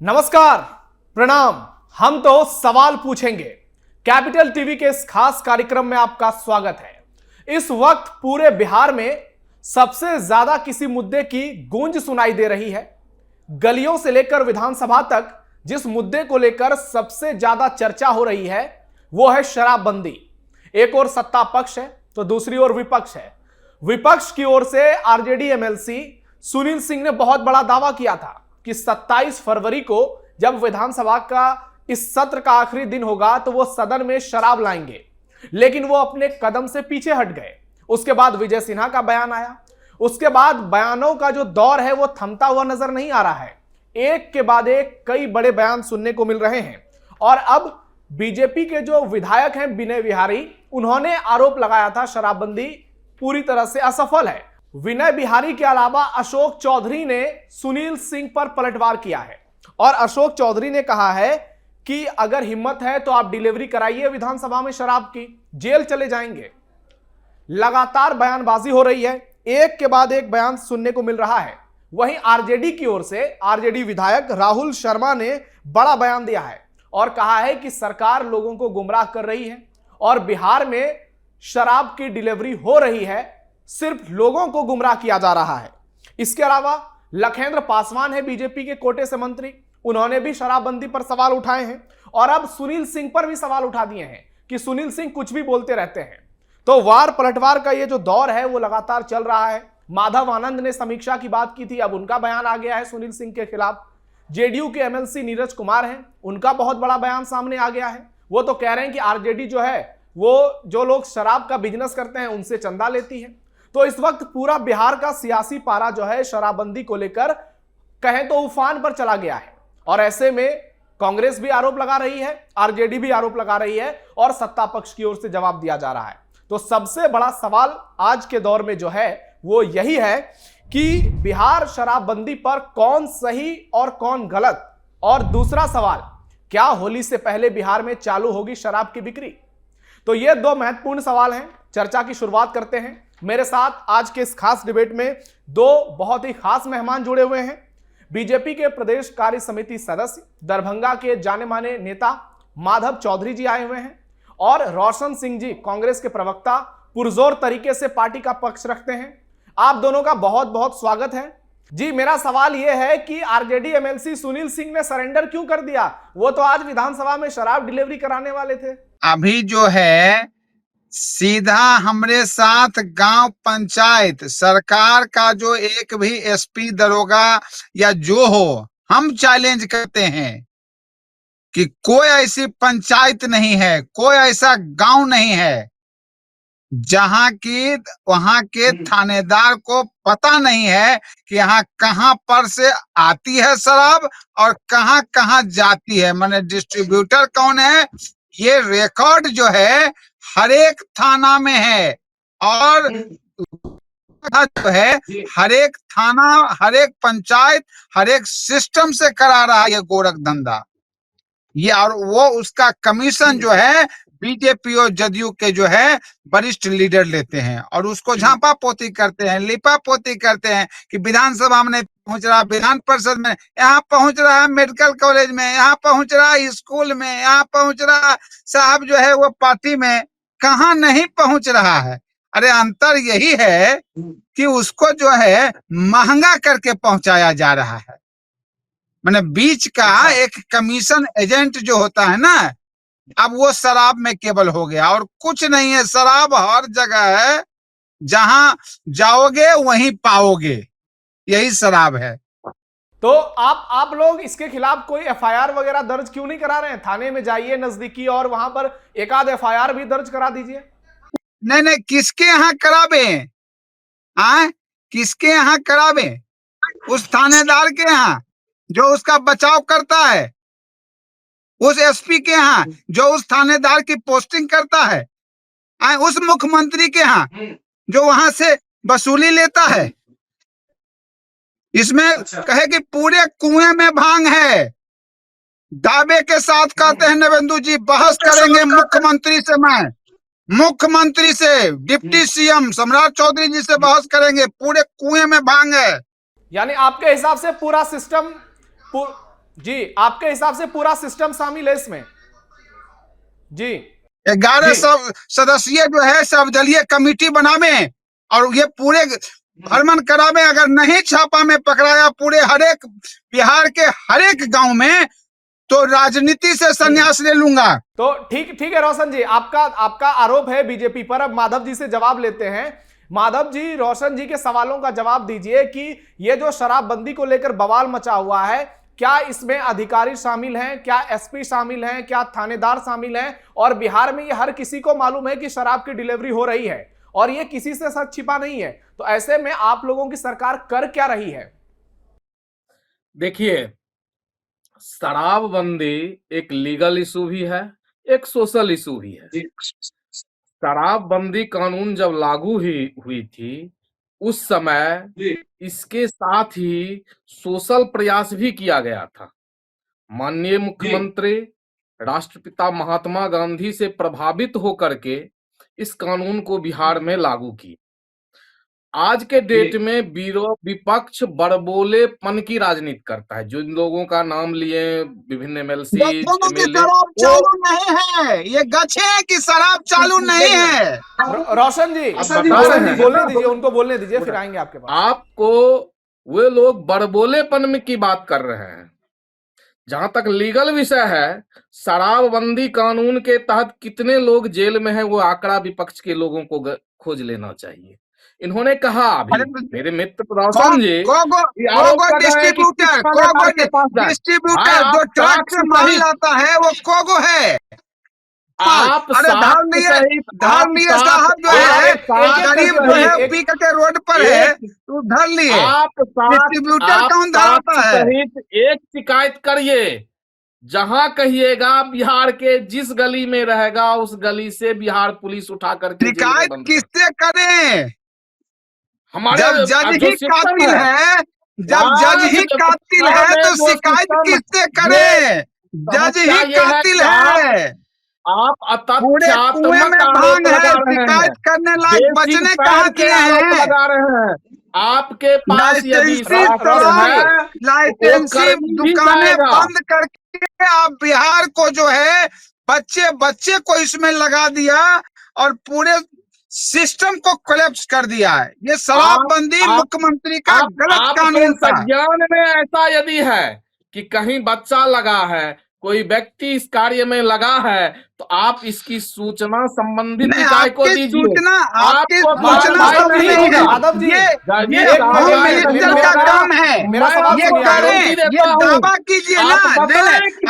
नमस्कार, प्रणाम। हम तो सवाल पूछेंगे। कैपिटल टीवी के इस खास कार्यक्रम में आपका स्वागत है। इस वक्त पूरे बिहार में सबसे ज्यादा किसी मुद्दे की गूंज सुनाई दे रही है। गलियों से लेकर विधानसभा तक जिस मुद्दे को लेकर सबसे ज्यादा चर्चा हो रही है वो है शराबबंदी। एक ओर सत्ता पक्ष है तो दूसरी ओर विपक्ष है। विपक्ष की ओर से आरजेडी एमएलसी सुनील सिंह ने बहुत बड़ा दावा किया था कि 27 फरवरी को जब विधानसभा का इस सत्र का आखिरी दिन होगा तो वो सदन में शराब लाएंगे, लेकिन वो अपने कदम से पीछे हट गए। उसके बाद विजय सिन्हा का बयान आया। उसके बाद बयानों का जो दौर है वो थमता हुआ नजर नहीं आ रहा है। एक के बाद एक कई बड़े बयान सुनने को मिल रहे हैं और अब बीजेपी के जो विधायक हैं विनय बिहारी, उन्होंने आरोप लगाया था शराबबंदी पूरी तरह से असफल है। विनय बिहारी के अलावा अशोक चौधरी ने सुनील सिंह पर पलटवार किया है और अशोक चौधरी ने कहा है कि अगर हिम्मत है तो आप डिलीवरी कराइए विधानसभा में शराब की, जेल चले जाएंगे। लगातार बयानबाजी हो रही है, एक के बाद एक बयान सुनने को मिल रहा है। वहीं आरजेडी की ओर से आरजेडी विधायक राहुल शर्मा ने बड़ा बयान दिया है और कहा है कि सरकार लोगों को गुमराह कर रही है और बिहार में शराब की डिलीवरी हो रही है, सिर्फ लोगों को गुमराह किया जा रहा है। इसके अलावा लखेंद्र पासवान है बीजेपी के कोटे से मंत्री, उन्होंने भी शराबबंदी पर सवाल उठाए हैं और अब सुनील सिंह पर भी सवाल उठा दिए हैं कि सुनील सिंह कुछ भी बोलते रहते हैं। तो वार पलटवार का ये जो दौर है वो लगातार चल रहा है। माधव आनंद ने समीक्षा की बात की थी, अब उनका बयान आ गया है सुनील सिंह के खिलाफ। जेडीयू के एमएलसी नीरज कुमार हैं, उनका बहुत बड़ा बयान सामने आ गया है। वो तो कह रहे हैं कि आरजेडी जो है वो जो लोग शराब का बिजनेस करते हैं उनसे चंदा लेती है। तो इस वक्त पूरा बिहार का सियासी पारा जो है शराबबंदी को लेकर कहें तो उफान पर चला गया है और ऐसे में कांग्रेस भी आरोप लगा रही है, आरजेडी भी आरोप लगा रही है और सत्ता पक्ष की ओर से जवाब दिया जा रहा है। तो सबसे बड़ा सवाल आज के दौर में जो है वो यही है कि बिहार शराबबंदी पर कौन सही और कौन गलत, और दूसरा सवाल, क्या होली से पहले बिहार में चालू होगी शराब की बिक्री? तो ये दो महत्वपूर्ण सवाल हैं। चर्चा की शुरुआत करते हैं। मेरे साथ आज के इस खास डिबेट में दो बहुत ही खास मेहमान जुड़े हुए हैं। बीजेपी के प्रदेश कार्य समिति सदस्य, दरभंगा के जाने माने नेता माधव चौधरी जी आए हुए हैं और रोशन सिंह जी, कांग्रेस के प्रवक्ता, पुरजोर तरीके से पार्टी का पक्ष रखते हैं। आप दोनों का बहुत बहुत स्वागत है जी। मेरा सवाल यह है कि आरजेडी एमएलसी सुनील सिंह ने सरेंडर क्यों कर दिया? वो तो आज विधानसभा में शराब डिलीवरी कराने वाले थे। अभी जो है सीधा हमरे साथ गांव पंचायत सरकार का जो एक भी एसपी दरोगा या जो हो, हम चैलेंज करते हैं कि कोई ऐसी पंचायत नहीं है, कोई ऐसा गांव नहीं है जहां की वहां के थानेदार को पता नहीं है कि यहाँ कहां पर से आती है शराब और कहां कहां जाती है, माने डिस्ट्रीब्यूटर कौन है। ये रिकॉर्ड जो है हर एक थाना में है और जो है हर एक थाना, हर एक पंचायत, हर एक सिस्टम से करा रहा है ये गोरख धंधा। ये और वो उसका कमीशन जो है बीजेपी और जदयू के जो है वरिष्ठ लीडर लेते हैं और उसको झांपा पोती करते हैं, लिपा पोती करते हैं कि विधानसभा में नहीं पहुंच रहा, विधान परिषद में यहाँ पहुंच रहा है, मेडिकल कॉलेज में यहाँ पहुंच रहा है, स्कूल में यहाँ पहुंच रहा साहब जो है वो पार्टी में कहाँ नहीं पहुंच रहा है। अरे अंतर यही है कि उसको जो है महंगा करके पहुंचाया जा रहा है। मैंने बीच का एक कमीशन एजेंट जो होता है ना, अब वो शराब में केवल हो गया और कुछ नहीं है। शराब हर जगह है, जहां जाओगे वहीं पाओगे, यही शराब है। तो आप लोग इसके खिलाफ कोई एफआईआर वगैरह दर्ज क्यों नहीं करा रहे हैं? थाने में जाइए नजदीकी और वहां पर एक आध एफआईआर भी दर्ज करा दीजिए। नहीं, किसके यहाँ कराबे? किसके यहाँ कराबे? उस थानेदार के यहाँ जो उसका बचाव करता है, उस एसपी के यहाँ जो उस थानेदार की पोस्टिंग करता है, उस मुख्यमंत्री के यहाँ जो वहां से वसूली लेता है। इसमें कहे कि पूरे कुएं में भांग है। दावे के साथ कहते हैं नवेंदु जी, बहस करेंगे मुख्यमंत्री से, मैं मुख्यमंत्री से, डिप्टी सीएम सम्राट चौधरी जी से बहस करेंगे, पूरे कुएं में भांग है। यानी आपके हिसाब से पूरा सिस्टम जी, आपके हिसाब से पूरा सिस्टम शामिल है इसमें? जी 11 सब सदस्यीय जो है सर्वदलीय कमेटी बनावे और ये पूरे भ्रमण करावे। अगर नहीं छापा में पकड़ाया पूरे हरेक बिहार के हरेक गांव में तो राजनीति से संन्यास ले लूंगा। तो ठीक ठीक है रोशन जी, आपका आरोप है बीजेपी पर। अब माधव जी से जवाब लेते हैं। माधव जी, रोशन जी के सवालों का जवाब दीजिए कि ये जो शराबबंदी को लेकर बवाल मचा हुआ है, क्या इसमें अधिकारी शामिल हैं, क्या एसपी शामिल हैं, क्या थानेदार शामिल हैं? और बिहार में ये हर किसी को मालूम है कि शराब की डिलीवरी हो रही है और ये किसी से सच छिपा नहीं है। तो ऐसे में आप लोगों की सरकार कर क्या रही है? देखिए, शराबबंदी एक लीगल इशू भी है, एक सोशल इशू भी है। शराबबंदी कानून जब लागू हुई थी उस समय इसके साथ ही सोशल प्रयास भी किया गया था। माननीय मुख्यमंत्री राष्ट्रपिता महात्मा गांधी से प्रभावित होकर के इस कानून को बिहार में लागू की। आज के डेट में विपक्ष बड़बोलेपन की राजनीति करता है। जिन लोगों का नाम लिए विभिन्न एमएलसी शराब चालू नहीं है, ये गच्छे हैं कि शराब चालू नहीं है। रोशन जी बोलने दीजिए, उनको बोलने दीजिए, फिर आएंगे आपके पास। आपको वे लोग बड़बोलेपन में की बात कर रहे हैं। जहां तक लीगल विषय है, शराबबंदी कानून के तहत कितने लोग जेल में हैं वो आंकड़ा विपक्ष के लोगों को खोज लेना चाहिए। इन्होंने कहा अभी मेरे मित्र रोशन जी डिस्ट्रीब्यूटर जो ट्रक से माल लाता है वो कोगो है। आप साहब जो है गरीब जो है पी के रोड पर है तो धर लिए। आप डिस्ट्रीब्यूटर कौन धराता है? एक शिकायत करिए, जहां कहिएगा बिहार के जिस गली में रहेगा उस गली से बिहार पुलिस उठा करके शिकायत किससे करें? हमारे जब जज ही कातिल है, जब जज ही कातिल है तो शिकायत किससे करें? जज ही कातिल है। आप पूरे कुएं में भांग है, शिकायत करने लायक बचने कहाँ के हैं? लगा रहे हैं आपके पास लाइसेंसी दुकानें बंद करके आप बिहार को जो है बच्चे को इसमें लगा दिया और पूरे सिस्टम को कोलैप्स कर दिया है। ये शराबबंदी मुख्यमंत्री का गलत कानून था। संज्ञान में ऐसा यदि है कि कहीं बच्चा लगा है, कोई व्यक्ति इस कार्य में लगा है, तो आप इसकी सूचना संबंधित निकाय को दीजिए। आपकी सूचना माधव जी, ये होम मिनिस्टर का काम है। ये करें, ये दावा कीजिए ना।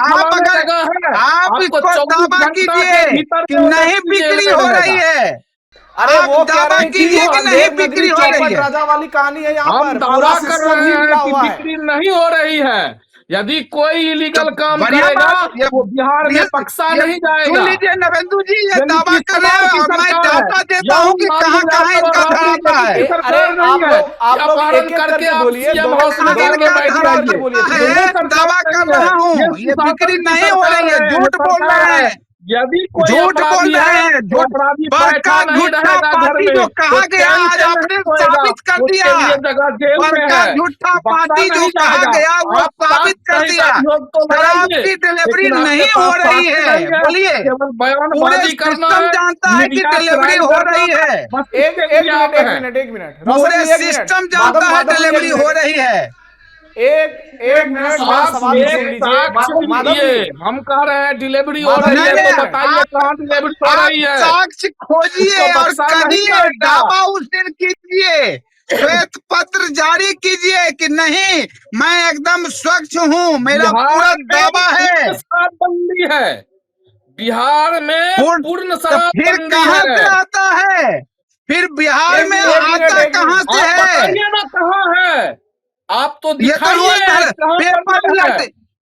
आप अगर आप इसको दावा कीजिए कि नहीं बिक्री हो रही है। अरे वो दावा कीजिए कि नहीं बिक्री हो रही है। राजा वाली कहानी है यहाँ पर। दावा कर रहे हैं कि बिक्री नहीं हो रही है। यदि कोई इलीगल काम करेगा वो बिहार में बख्शा नहीं जाएगा। सुन लीजिए नवेंदु जी, ये दावा कर रहे हैं और मैं डाटा देता हूँ कि कहाँ कहाँ इनका धराता है। अरे आप लोग एक-एक करके बोलिए, दावा कर रहा हूँ ये बिक्री नहीं हो रही है। झूठ बोल रहे हैं, यदि झूठ बोल रहे हैं। बड़का झूठा पार्टी जो कहा गया आज आपने साबित कर दिया। बड़का झूठा पार्टी जो कहा गया वो साबित कर दिया। शराब की डिलीवरी नहीं हो रही है। बोलिए, पूरे सिस्टम जानता है कि डिलीवरी हो रही है। एक मिनट पूरे सिस्टम जानता है डिलीवरी हो रही है। एक मिनट सवाल सुन लीजिए। हम कह रहे हैं डिलीवरी हो रही है, तो बताइए कहाँ डिलीवरी हो रही है? साक्ष्य खोजिए और कहिए, दावा उस दिन कीजिए, श्वेत पत्र जारी कीजिए कि नहीं मैं एकदम स्वच्छ हूँ, मेरा पूरा दावा है। शराबबंदी है बिहार में, पूर्ण शराबबंदी है। फिर कहाँ से आता है? फिर बिहार में आता कहाँ से है? बताइए ना कहाँ है? आप तो दिखाइए।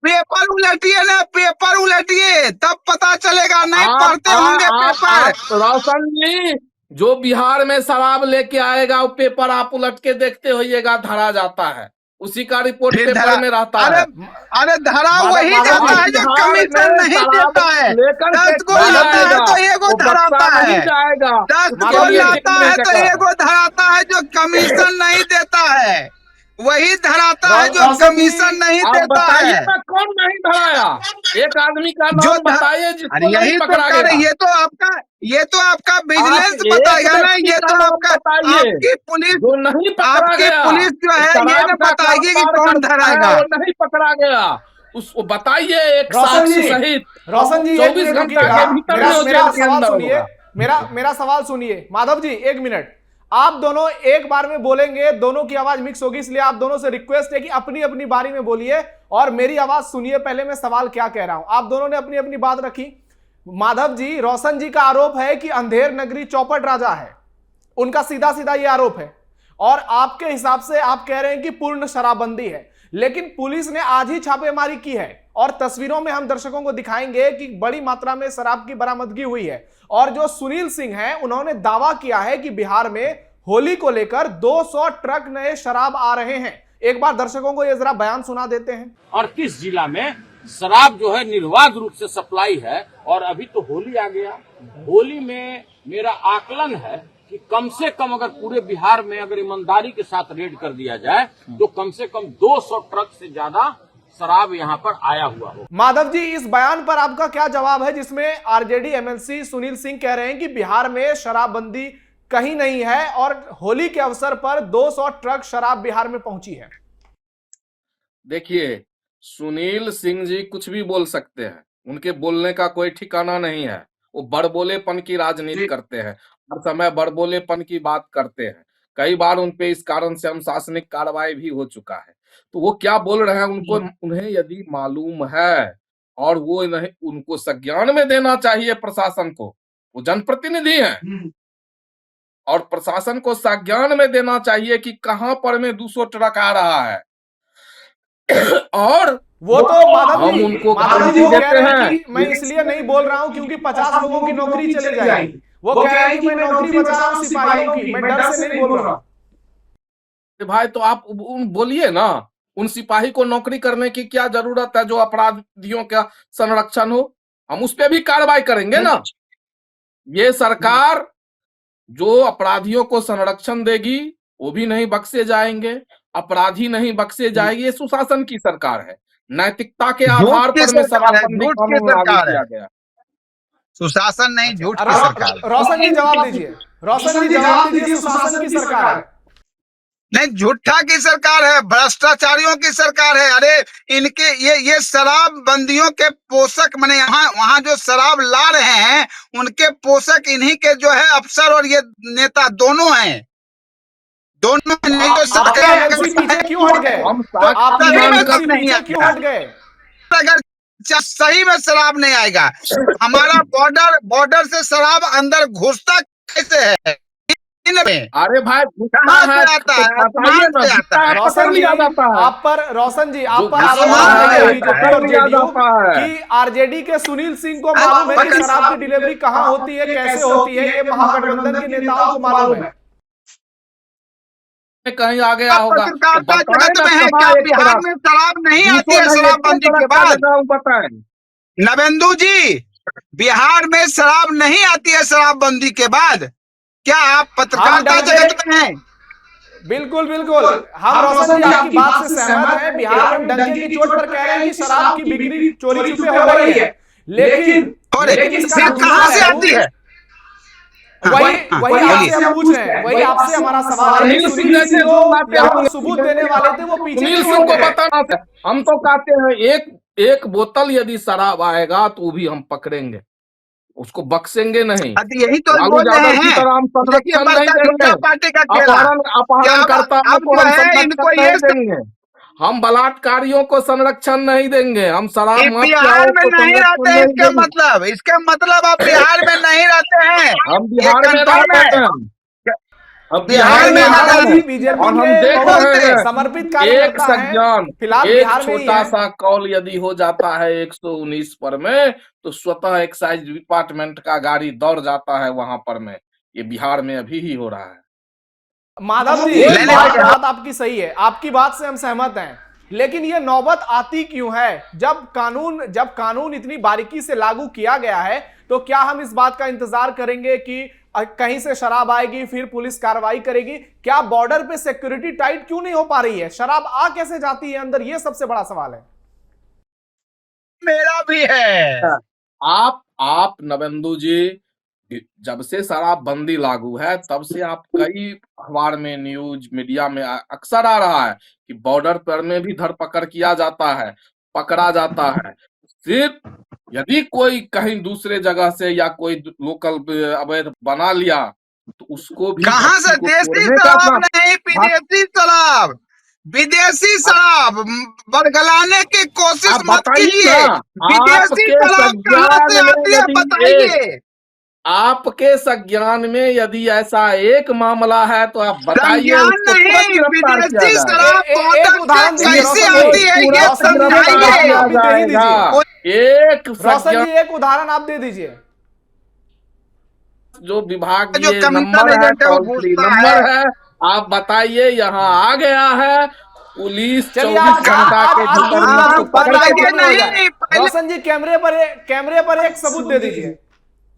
पेपर उलटिए ना, पेपर उलटिए तब पता चलेगा। नहीं पढ़ते होंगे पेपर। रोशन जी, जो बिहार में शराब लेके आएगा वो पेपर आप उलट के देखते होइएगा, धरा जाता है। उसी का रिपोर्ट पेपर में रहता है। अरे धरा वही जाता है जो कमीशन नहीं देता है। 10 गो लाता है तो एगो धराता है। 10 गो लाता है तो एगो धराता है जो कमीशन नहीं देता है। वही धराता है जो रोशन जी, कमीशन नहीं आप देता बताइए है। ना, कौन नहीं धराया? एक आदमी का जो नाम बताइए अरे जिसको नहीं यही तो पकड़ा कर गया। ये तो आपका आप विजिलेंस एक बताएगा ना, व्यक्ति ये का तो नाम आपका बताइए आपकी पुलिस जो नहीं पकड़ा आपकी गया। पुलिस जो है ये शराब ना का बताएगी कि कारोबार कौन करता है धराएगा। वो नहीं पकड़ा गया, उसको बताइए एक रोशन साक्ष्य जी, सहित। रोशन जी 24 एक मिनट घंटा रुकिएगा, के भीतर में मेरा वो मेरा जेल के सवाल अंदर सुनिए, होगा। मेरा सवाल सुनिए। माधव जी एक मिनट, आप दोनों एक बार में बोलेंगे, दोनों की आवाज मिक्स होगी, इसलिए आप दोनों से रिक्वेस्ट है कि अपनी अपनी बारी में बोलिए और मेरी आवाज सुनिए। पहले मैं सवाल क्या कह रहा हूं, आप दोनों ने अपनी अपनी बात रखी। माधव जी, रोशन जी का आरोप है कि अंधेर नगरी चौपट राजा है, उनका सीधा सीधा ये आरोप है, और आपके हिसाब से आप कह रहे हैं कि पूर्ण शराबबंदी है। लेकिन पुलिस ने आज ही छापेमारी की है और तस्वीरों में हम दर्शकों को दिखाएंगे कि बड़ी मात्रा में शराब की बरामदगी हुई है। और जो सुनील सिंह हैं, उन्होंने दावा किया है कि बिहार में होली को लेकर 200 ट्रक नए शराब आ रहे हैं। एक बार दर्शकों को यह जरा बयान सुना देते हैं। 38 जिला में शराब जो है निर्बाध रूप से सप्लाई है, और अभी तो होली आ गया। होली में मेरा आकलन है कि कम से कम अगर पूरे बिहार में अगर ईमानदारी के साथ रेड कर दिया जाए तो कम से कम 200 ट्रक से ज्यादा शराब यहाँ पर आया हुआ हो। माधव जी, इस बयान पर आपका क्या जवाब है जिसमें आरजेडी एमएलसी सुनील सिंह कह रहे हैं कि बिहार में शराबबंदी कहीं नहीं है और होली के अवसर पर 200 ट्रक शराब बिहार में पहुंची है? देखिए, सुनील सिंह जी कुछ भी बोल सकते हैं, उनके बोलने का कोई ठिकाना नहीं है। वो बड़बोलेपन की राजनीति करते हैं, हर समय बड़बोलेपन की बात करते हैं। कई बार उन पे इस कारण से अनुशासनिक कार्रवाई भी हो चुका है। तो वो क्या बोल रहे हैं, उन्हें यदि मालूम है और वो नहीं, उनको संज्ञान में देना चाहिए प्रशासन को। वो जनप्रतिनिधि हैं और प्रशासन को संज्ञान में देना चाहिए कि कहां पर में 200 ट्रक आ रहा है। और वो तो माधव हम जी, उनको माधव जी वो गारंटी कह देते रहे हैं हैं। कि मैं इसलिए नहीं बोल रहा हूं क्योंकि 50 लोगों की नौकरी चली जाएगी। वो कह रहे हैं कि मैं नौकरी बचा रहा हूं सिपाहियों की, मैं डर से नहीं बोल रहा हूं। भाई तो आप बोलिए ना, उन सिपाही को नौकरी करने की क्या जरूरत है जो अपराधियों का संरक्षण हो? हम उस पर भी कार्रवाई करेंगे ना। ये सरकार जो अपराधियों को संरक्षण देगी वो भी नहीं बख्शे जाएंगे, अपराधी नहीं बख्शे जाएंगे। ये सुशासन की सरकार है, नैतिकता के आधार पर में शराबबंदी झूठ की कानून लागू सरकार किया है, गया। सुशासन नहीं, झूठ की सरकार है। रोशन जी जवाब दीजिए, रोशन जी जवाब दीजिए, सुशासन की सरकार है। नहीं, झूठा की सरकार है, भ्रष्टाचारियों की सरकार है। अरे इनके ये शराब बंदियों के पोषक माने यहाँ वहाँ जो शराब ला रहे हैं उनके पोषक इन्हीं के जो है अफसर और ये नेता दोनों हैं, दोनों नहीं तो आपके एमएलसी पीछे क्यों हट गए? हम तो आपके सही में एमएलसी सब नहीं पीछे क्यों हट गए? अगर सही में शराब नहीं आएगा, हमारा बॉर्डर से शराब अंदर घुसता कैसे है? अरे भाई कहाँ से आता है? आसमान से आता है। रोशन जी, लिया जाता है। आप पर रोशन जी, आप जो पर आरोप आसमान लगा से है आता बीजेपी है। और लिया जेडीयू जाता है। कि आरजेडी के सुनील सिंह को मालूम है कि शराब की डिलीवरी कहां होती है, कैसे होती है, ये महागठबंधन के नेताओं को मालूम है। कहीं आ गया होगा तो पत्रकारिता बताएं जगत ना, में है सभा क्या एक बिहार तरफ, में शराब नहीं आती है? नहीं, शराबबंदी एक के तरफ का बाद जगह बताएं। नवेंदु जी, बिहार में शराब नहीं आती है शराबबंदी के बाद? क्या आप पत्रकारिता जगत में हैं? बिल्कुल बिल्कुल, हम रोशन जी आपकी बात से सहमत हैं। बिहार में डंके की चोट पर कह रहे हैं कि शराब की बिक्री चोरी छुपे हो रही है, लेकिन और इसका फिर कहाँ से आती है? वही आपसे हम पूछ रहे हैं, वही आपसे हमारा सवाल है कि सुनील सिंह जो यहाँ पर सबूत देने वाले थे वो पीछे सुनील क्यों सिंह को हट गए? बताना था। हम तो कहते हैं एक बोतल यदि शराब आएगा तो भी हम पकड़ेंगे, उसको बख्शेंगे नहीं। यही तो लालू बोल रहे यादव की हैं। तरह हम देखिए संरक्षण नहीं बड़का देंगे, झूठा पार्टी का खेला। अपहरण करताओं अब को जो हम है संरक्षण इनको नहीं ये देंगे, हम बलात्कारियों को संरक्षण नहीं देंगे, हम शराब बिहार माफियाओं में को नहीं संरक्षण रहते, नहीं इसके देंगे। मतलब आप बिहार में नहीं रहते हैं। हम ये बिहार में कंफर्म रह है। रहे हैं, अब बिहार में रह रहे हैं। बीजेपी और हम के देख बहुत रहे हैं समर्पित एक कार्यकर्ता हैं, संज्ञान, फिलहाल एक बिहार में ही छोटा है। सा कॉल यदि हो जाता है 119 पर में तो स्वतः एक्साइज डिपार्टमेंट का गाड़ी दौड़ जाता है वहां पर में। ये बिहार में अभी ही हो रहा है। माधव जी, बात आपकी सही है, आपकी बात से हम सहमत हैं, लेकिन ये नौबत आती क्यों है? जब कानून इतनी बारीकी से लागू किया गया है तो क्या हम इस बात का इंतजार करेंगे कि कहीं से शराब आएगी, फिर पुलिस कार्रवाई करेगी। क्या बॉर्डर पे सिक्योरिटी टाइट क्यों नहीं हो पा रही है? शराब आ कैसे जाती है अंदर, ये सबसे बड़ा सवाल है। मेरा भी है। आप नवेंदु जी, जब से शराबबंदी लागू है तब से आप कई अखबार में, न्यूज मीडिया में अक्सर आ रहा है कि बॉर्डर पर में भी धरपकड़ किया जाता है, पकड़ा जाता है। सिर्फ यदि कोई कहीं दूसरे जगह से या कोई लोकल अवैध बना लिया तो उसको भी कहाँ से? देसी शराब नहीं, विदेशी शराब, विदेशी शराब बरगलाने की कोशिश आप मत कीजिए। बताइए विदेशी शराब कहाँ से आती है बताइए। आपके संज्ञान में यदि ऐसा एक मामला है तो आप बताइए, उसको तुरंत नहीं, गिरफ्तार किया विदेशी जाए। शराब एक उदाहरण कैसे दीजिए, आती है ये रोशन जी, समझाइए। आप भी दे ही दीजिए। एक रोशन जी, एक उदाहरण आप दे दीजिए। जो विभाग जो ये कमीशन नंबर है, एजेंट है वो टोल फ्री पूछता नंबर है, आप बताइए। यहाँ आ गया है पुलिस, चलिए 24 घंटा के भीतर में उसको पकड़ के नहीं, पहले रोशन जी, कैमरे पर एक सबूत दे दीजिए।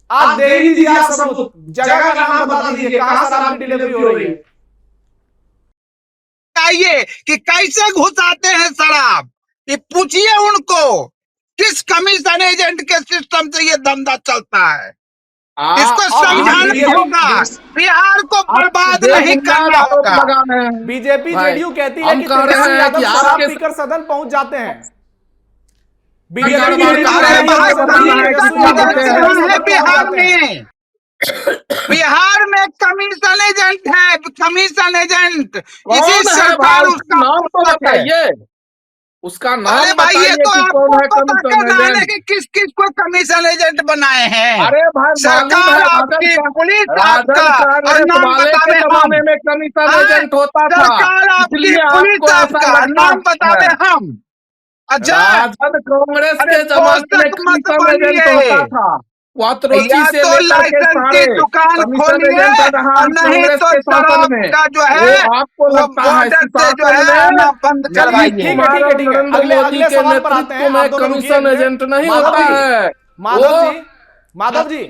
आप दे ही दीजिए, आप सबूत, जगह का नाम बता दीजिए, कहां शराब की डिलीवरी हो रही है। बताइए कि कैसे घुसाते हैं शराब, ये पूछिए उनको। किस कमीशन एजेंट के सिस्टम से ये धंधा चलता है, इसको समझाना होगा। बिहार को बर्बाद नहीं करना होगा। बीजेपी जेडीयू कहती है कि कह रहे तेजस्वी हैं यादव कि शराब आपके पीकर सदन पहुंच जाते हैं। बिहार बीजेपी में कमीशन एजेंट है, कमीशन एजेंट। इसी कौन है सरकार भाई? उसका नाम तो बताइए, उसका नाम भाई ये बताइए तो कि आपको कौन है पता कमीशन करना है एजेंट। कि किस किस को कमीशन एजेंट बनाए हैं। अरे भाई, सरकार आपकी, पुलिस राजद आपका, और कांग्रेस नाम वाले के बतावे जमाने हम। में कमीशन एजेंट होता था, सरकार आपकी, इसलिए पुलिस आपको ऐसा आपका, लगता नाम बतावे है। हम। अच्छा, राजद कांग्रेस अरे के जमाने में पोषक मत कमीशन एजेंट बनिए। होता था। वात्रोची या से तो लेकर के लाइसेंस सारे की दुकान कमीशन खोलिए, एजेंट रहा और नहीं कांग्रेस तो के शासन शराब में। का जो है वो आपको वो लगता है बॉर्डर से जो शासन है ना में बंद चलिए, करवाइए। ठीक है, नरेंद्र अगले मोदी के सवाल पर आते हैं। नेतृत्व में आप दोनों रुकिए एक कमीशन मिनट। एजेंट नहीं माधव होता जी, है। माधव जी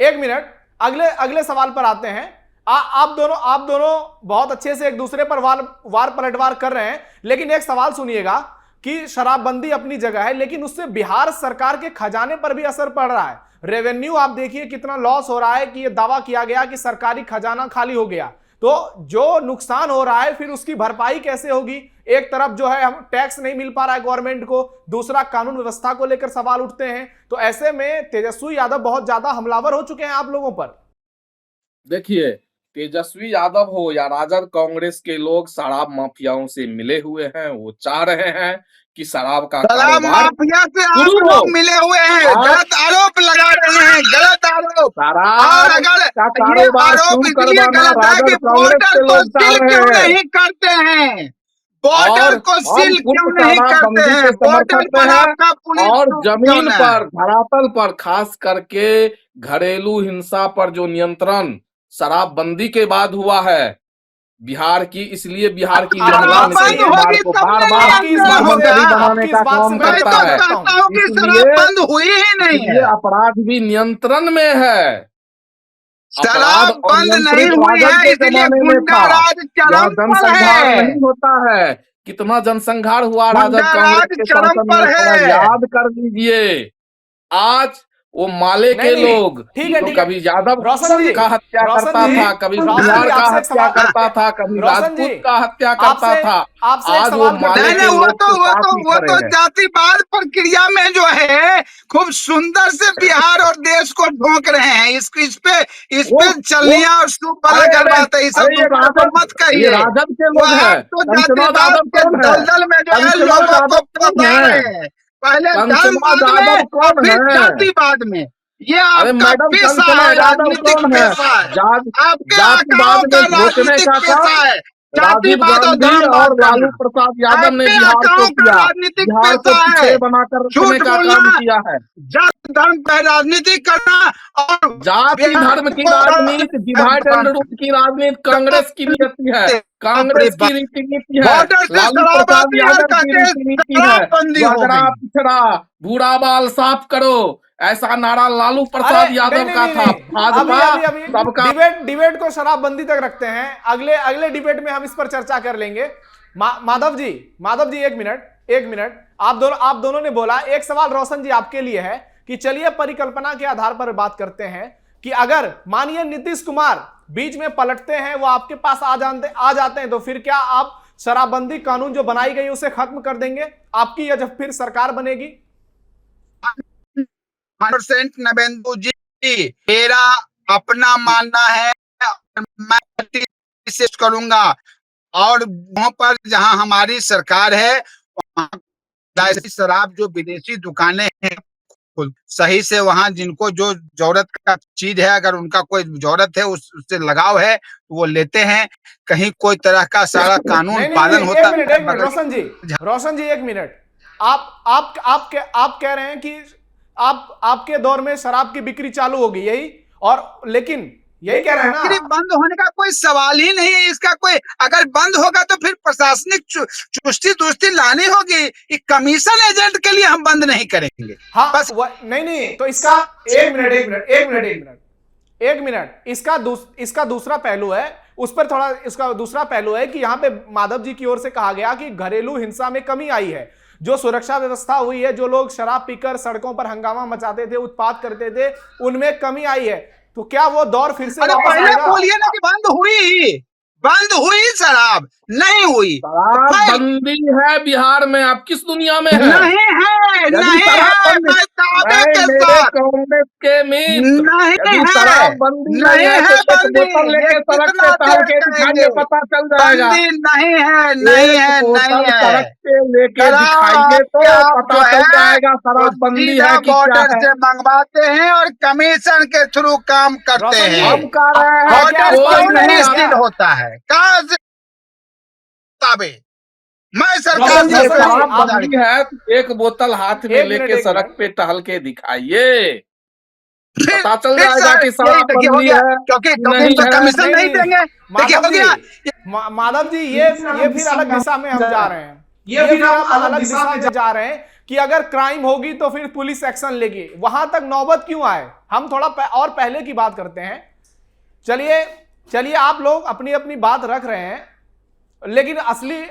एक मिनट, अगले सवाल पर आते हैं। आप दोनों बहुत अच्छे से एक दूसरे पर वार पलटवार कर रहे हैं, लेकिन एक सवाल सुनिएगा कि शराबबंदी अपनी जगह है, लेकिन उससे बिहार सरकार के खजाने पर भी असर पड़ रहा है। रेवेन्यू आप देखिए कितना लॉस हो रहा है कि ये दावा किया गया कि सरकारी खजाना खाली हो गया, तो जो नुकसान हो रहा है फिर उसकी भरपाई कैसे होगी? एक तरफ जो है हम टैक्स नहीं मिल पा रहा है गवर्नमेंट को, दूसरा कानून व्यवस्था को लेकर सवाल उठते हैं। तो ऐसे में तेजस्वी यादव बहुत ज्यादा हमलावर हो चुके हैं आप लोगों पर। देखिए, तेजस्वी यादव हो या राजद कांग्रेस के लोग शराब माफियाओं से मिले हुए हैं। वो चाह रहे हैं कि शराब का शराब कारोबार माफिया से आप शुरू हो। लोग मिले हुए हैं, गलत आरोप लगा रहे हैं, गलत आरोप। और शराब अगर का ये कारोबार आरोप शुरू इसलिए करवाना गलत है कि राजद कांग्रेस बॉर्डर के को लोग चाह सील रहे क्यों हैं। नहीं करते हैं, बॉर्डर को हम सील क्यों खुद नहीं करते शराबबंदी हैं, के बॉर्डर समर्थक पर हैं आपका पुलिस और क्यों जमीन है? पर, धरातल पर, खास करके घरेलू हिंसा पर जो नियंत्रण शराबबंदी के बाद हुआ है बिहार की, इसलिए बिहार की महिला बंद नीतीश कुमार होगी को तब बार नहीं बार आपकी इस बात से मुख्यमंत्री बनाने आपकी इस का बात से काम मैं करता मैं तो है। कहता हूँ कि शराब इसलिए बंद हुई ही नहीं इसलिए है। अपराध भी नियंत्रण में है। शराब अपराध बंद नहीं अनियंत्रित हुई राजद है, के इसलिए जमाने में गुंडा था। राज यह चरम पर जनसंहार है, नहीं होता है। कितना जनसंहार हुआ राजद गुंडा कांग्रेस राज के चरम शासन पर में, थोड़ा है। याद कर लीजिए। आज वो माले के नहीं, लोग ठीक है, जो ठीक है। कभी यादव रोशन जी, का हत्या करता था, कभी रोशन बिहार जी, का आपसे एक हत्या सवाल करता था, कभी रोशन जी, राजपूत का हत्या करता था, आपसे एक आज वो सवाल माले नहीं के नहीं, लोग के साथ ही खड़े हैं। जातिवाद प्रक्रिया में जो है खूब सुंदर से बिहार और देश को ढोक रहे हैं। इस पे चलनिया और शुभ वाला अरे गल बात है, ये सब ये दूसरे को मत ये कहिए। राजद के वो लोग हैं। आप तो कंचना जातिवाद यादव के कौन है? दलदल में जो है कंचना लोगों को यादव कौन फंसा है? रहे हैं, पहले कंचना धर्मवाद में यादव और कौन फिर है? जातिवाद में। ये अरे आपका मैडम, पेशा कंचना है, यादव राजनीतिक कौन है? पेशा है, आपके जातिवाद आकाओं में का घोषणे राजनीतिक का पेशा काम है, राजीव जातिवाद और गांधी धर्मवाद और लालू करना। प्रसाद यादव ने आपके बिहार को आकाओं का किया। राजनीतिक बिहार को पेशा पिछड़े है, बनाकर रखने झूठ का बोलना, काम किया है। जात धर्म पर राजनीति करना और जाति धर्म की राजनीति, डिवाइड एंड रूल की राजनीति कांग्रेस की नीति है, कांग्रेस की रीति नीति है, बॉर्डर से लालू प्रसाद शराबादी यादव का की केस रीति नीति है। शराबबंदी जो हो अगर गई। आप पिछड़ा भूरा बाल साफ करो, ऐसा नारा लालू प्रसाद यादव का था। भाजपा सबका डिबेट को शराबबंदी तक रखते हैं, अगले डिबेट में हम इस पर चर्चा कर लेंगे। माधव जी एक मिनट आप दोनों ने बोला, एक सवाल रोशन जी आपके लिए है कि चलिए परिकल्पना के आधार पर बात करते हैं कि अगर माननीय नीतीश कुमार बीच में पलटते हैं, वो आपके पास आ जाते हैं, तो फिर क्या आप शराबबंदी कानून जो बनाई गई उसे खत्म कर देंगे? आपकी या जब फिर सरकार बनेगी? 100% नवेंदु जी, मेरा अपना मानना है, मैं कोशिश करूंगा और वहां पर जहां हमारी सरकार है वहां शराब जो विदेशी दुकानें हैं सही से वहां जिनको जो जरूरत का चीज है, अगर उनका कोई जरूरत है उससे लगाव है तो वो लेते हैं। कहीं कोई तरह का सारा कानून पालन होता है। एक मिनट रोशन जी एक मिनट, आप कह रहे हैं कि आपके दौर में शराब की बिक्री चालू होगी, यही? और लेकिन यही कह रहे हैं ना, बंद होने का कोई सवाल ही नहीं है। इसका कोई अगर बंद होगा तो फिर प्रशासनिक चुस्ती दुस्ती लानी होगी। कमीशन एजेंट के लिए हम बंद नहीं करेंगे। हाँ बस नहीं तो इसका एक मिनट इसका दूसरा पहलू है, उस पर थोड़ा इसका दूसरा पहलू है कि यहाँ पे माधव जी की ओर से कहा गया कि घरेलू हिंसा में कमी आई है, जो सुरक्षा व्यवस्था हुई है, जो लोग शराब पीकर सड़कों पर हंगामा मचाते थे, उत्पात करते थे, उनमें कमी आई है। तो क्या वो दौर फिर से वापस आएगा? बोलिए ना कि बंद हुई शराब नहीं हुई। बंदी है बिहार में, आप किस दुनिया में है? नहीं है कांग्रेस के मित्र शराब बंदी नहीं है तो बोतल लेके सड़क पे टहल के दिखाइए, पता चल जाएगा। नहीं है सड़क पे लेके दिखाइए तो पता चल जाएगा शराब बंदी है कि क्या है। से मंगवाते हैं और कमीशन के थ्रू काम करते हैं। हम कह रहे हैं स्थिर होता है कहाँ से? मैं सरकार से शराब बंदी है, एक बोतल हाथ में लेके सड़क पे टहल के दिखाइए, पता चल जाएगा कि शराब बंदी है। क्योंकि कमीशन नहीं देंगे। देखिए हो गया माधव जी, ये फिर अलग दिशा में हम जा रहे हैं, ये फिर हम अलग दिशा में जा रहे हैं कि अगर क्राइम होगी तो फिर पुलिस एक्शन लेगी। वहां तक नौबत क्यों आए? हम थोड़ा और पहले की बात करते हैं। चलिए आप लोग अपनी अपनी बात रख रहे हैं, लेकिन असली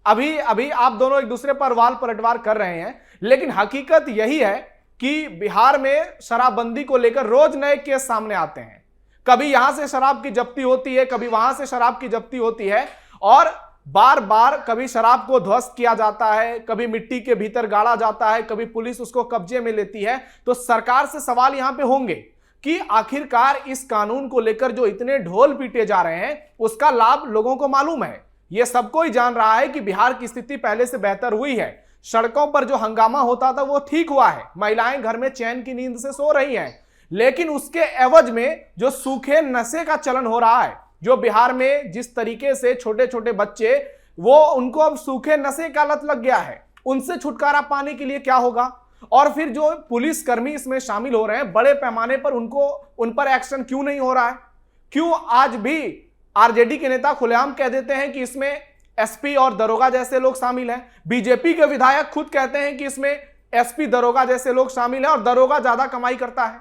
अभी आप दोनों एक दूसरे पर वाल पलटवार कर रहे हैं, लेकिन हकीकत यही है कि बिहार में शराबबंदी को लेकर रोज नए केस सामने आते हैं। कभी यहां से शराब की जब्ती होती है, कभी वहां से शराब की जब्ती होती है, और बार बार कभी शराब को ध्वस्त किया जाता है, कभी मिट्टी के भीतर गाड़ा जाता है, कभी पुलिस उसको कब्जे में लेती है। तो सरकार से सवाल यहां पे होंगे कि आखिरकार इस कानून को लेकर जो इतने ढोल पीटे जा रहे हैं उसका लाभ लोगों को मालूम है। यह सबको ही जान रहा है कि बिहार की स्थिति पहले से बेहतर हुई है। सड़कों पर जो हंगामा होता था वो ठीक हुआ है, महिलाएं घर में चैन की नींद से सो रही हैं। लेकिन उसके एवज में जो सूखे नशे का चलन हो रहा है, जो बिहार में जिस तरीके से छोटे छोटे बच्चे वो उनको अब सूखे नशे का लत लग गया है, उनसे छुटकारा पाने के लिए क्या होगा? और फिर जो पुलिसकर्मी इसमें शामिल हो रहे हैं बड़े पैमाने पर, उन पर एक्शन क्यों नहीं हो रहा है? क्यों आज भी आरजेडी के नेता खुलेआम कह देते हैं कि इसमें एसपी और दरोगा जैसे लोग शामिल हैं? बीजेपी के विधायक खुद कहते हैं कि इसमें एसपी दरोगा जैसे लोग शामिल हैं और दरोगा ज्यादा कमाई करता है।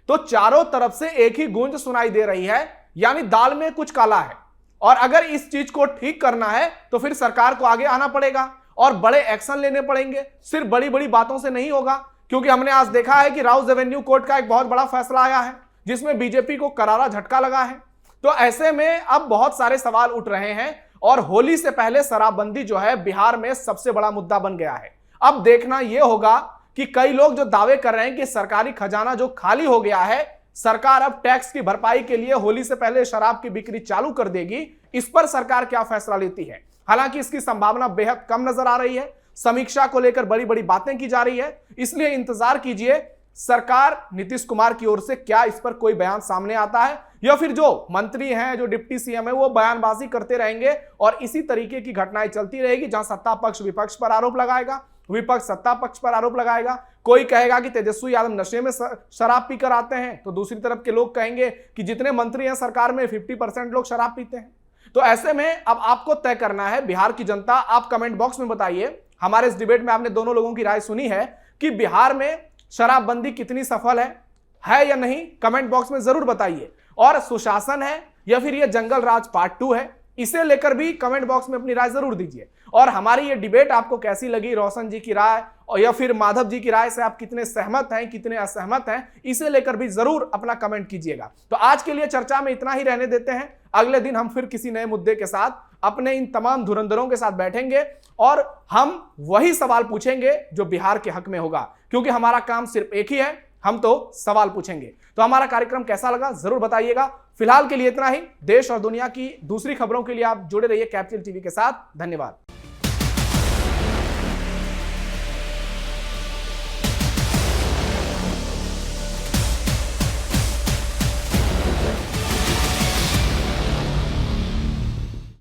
तो चारों तरफ से एक ही गूंज सुनाई दे रही है, यानी दाल में कुछ काला है। और अगर इस चीज को ठीक करना है तो फिर सरकार को आगे आना पड़ेगा और बड़े एक्शन लेने पड़ेंगे। सिर्फ बड़ी बड़ी बातों से नहीं होगा, क्योंकि हमने आज देखा है कि राउज एवेन्यू कोर्ट का एक बहुत बड़ा फैसला आया है जिसमें बीजेपी को करारा झटका लगा है। तो ऐसे में अब बहुत सारे सवाल उठ रहे हैं और होली से पहले शराबबंदी जो है बिहार में सबसे बड़ा मुद्दा बन गया है। अब देखना यह होगा कि कई लोग जो दावे कर रहे हैं कि सरकारी खजाना जो खाली हो गया है, सरकार अब टैक्स की भरपाई के लिए होली से पहले शराब की बिक्री चालू कर देगी, इस पर सरकार क्या फैसला लेती है। हालांकि इसकी संभावना बेहद कम नजर आ रही है। समीक्षा को लेकर बड़ी बड़ी बातें की जा रही है, इसलिए इंतजार कीजिए सरकार नीतीश कुमार की ओर से क्या इस पर कोई बयान सामने आता है, या फिर जो मंत्री हैं, जो डिप्टी सीएम है, वो बयानबाजी करते रहेंगे और इसी तरीके की घटनाएं चलती रहेगी, जहां सत्ता पक्ष विपक्ष पर आरोप लगाएगा, विपक्ष सत्ता पक्ष पर आरोप लगाएगा। कोई कहेगा कि तेजस्वी यादव नशे में शराब पीकर आते हैं, तो दूसरी तरफ के लोग कहेंगे कि जितने मंत्री हैं सरकार में 50% लोग शराब पीते हैं। तो ऐसे में अब आपको तय करना है, बिहार की जनता, आप कमेंट बॉक्स में बताइए। हमारे इस डिबेट में आपने दोनों लोगों की राय सुनी है कि बिहार में शराबबंदी कितनी सफल है या नहीं, कमेंट बॉक्स में जरूर बताइए। और सुशासन है या फिर ये जंगल राज पार्ट 2 है, इसे लेकर भी कमेंट बॉक्स में अपनी राय जरूर दीजिए। और हमारी ये डिबेट आपको कैसी लगी, रोशन जी की राय और या फिर माधव जी की राय से आप कितने सहमत हैं, कितने असहमत हैं, इसे लेकर भी जरूर अपना कमेंट कीजिएगा। तो आज के लिए चर्चा में इतना ही रहने देते हैं। अगले दिन हम फिर किसी नए मुद्दे के साथ अपने इन तमाम धुरंधरों के साथ बैठेंगे और हम वही सवाल पूछेंगे जो बिहार के हक में होगा, क्योंकि हमारा काम सिर्फ एक ही है, हम तो सवाल पूछेंगे। तो हमारा कार्यक्रम कैसा लगा जरूर बताइएगा। फिलहाल के लिए इतना ही। देश और दुनिया की दूसरी खबरों के लिए आप जुड़े रहिए कैपिटल टीवी के साथ। धन्यवाद।